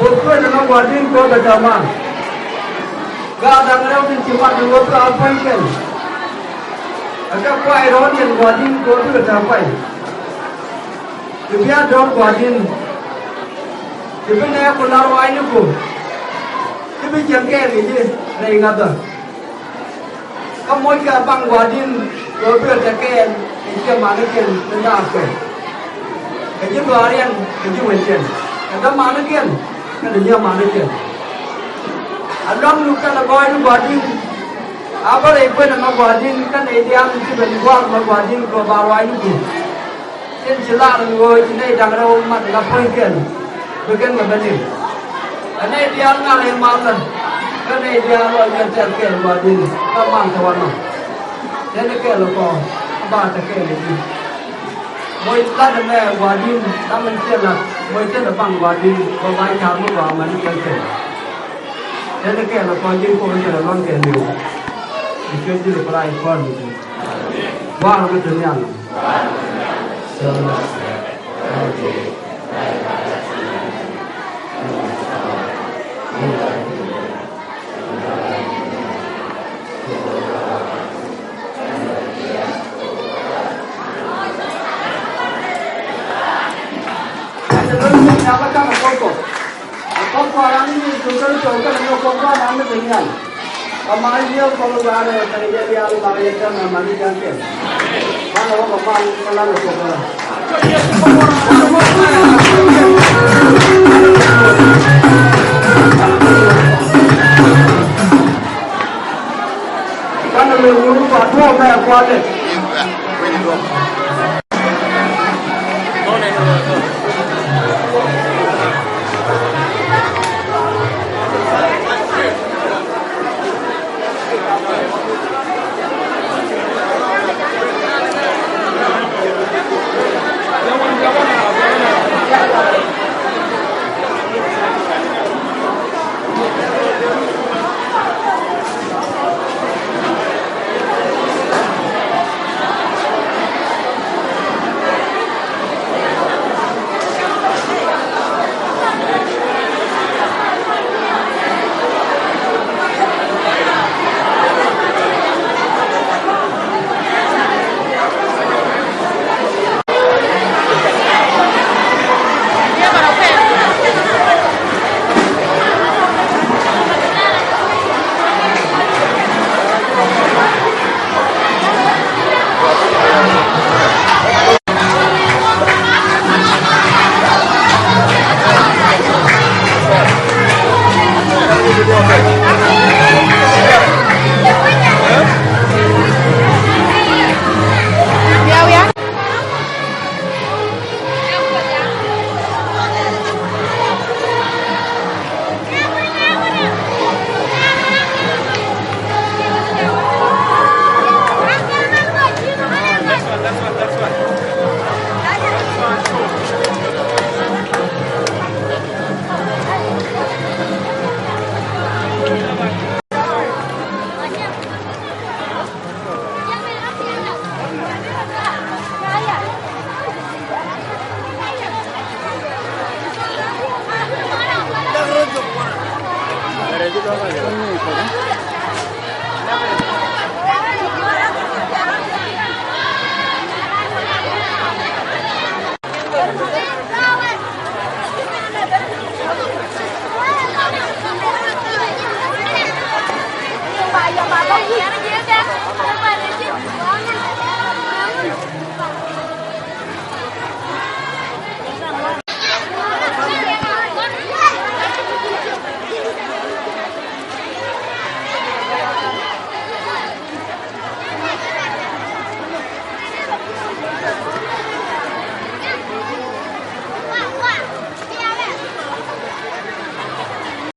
Bukan dalam wadin ko bersama. Kadang kadang di cuma dua apa ikan. Agak kuai ron yang wadin ko tu bersama. Dia dong wadin. Dia ni aku lalu aini ko. Dia jangkau ni je, ni ingat tak? Kamu ikan bang wadin ko bersama. Ini mana ikan tenda apa? Kerja harian, kerja weekend. Ada mana ikan? Ada dia mana ikan? Alam luka nak buat wadin. Apa lepas nama wadin kan ideal itu berjuang wadin ko bawa ini. Yang jelas orang ini jangan umat lapor ikan. Bukan macam ini dia nggak yang makan, karena dia orang yang terkena wadin, kamang kawan. Jadi kalau kau apa terkena ini, mau istilah dengan wadin, taman celah, mau istilah bang wadin, kau baik kamu bawa mana terkena. Jadi kalau kau jadi kau jadi orang kena, itu jadi perai kau itu. Wah, betul ni ang. Apa kamu koko? Koko orang ini juga yang koko nama dengan. Kemarin dia kalau ada kerja dia lalu kerja nama dia jangan. Mana orang kemarin kalau koko. Kan lu patro kayak kuat. Ada juga apa ya?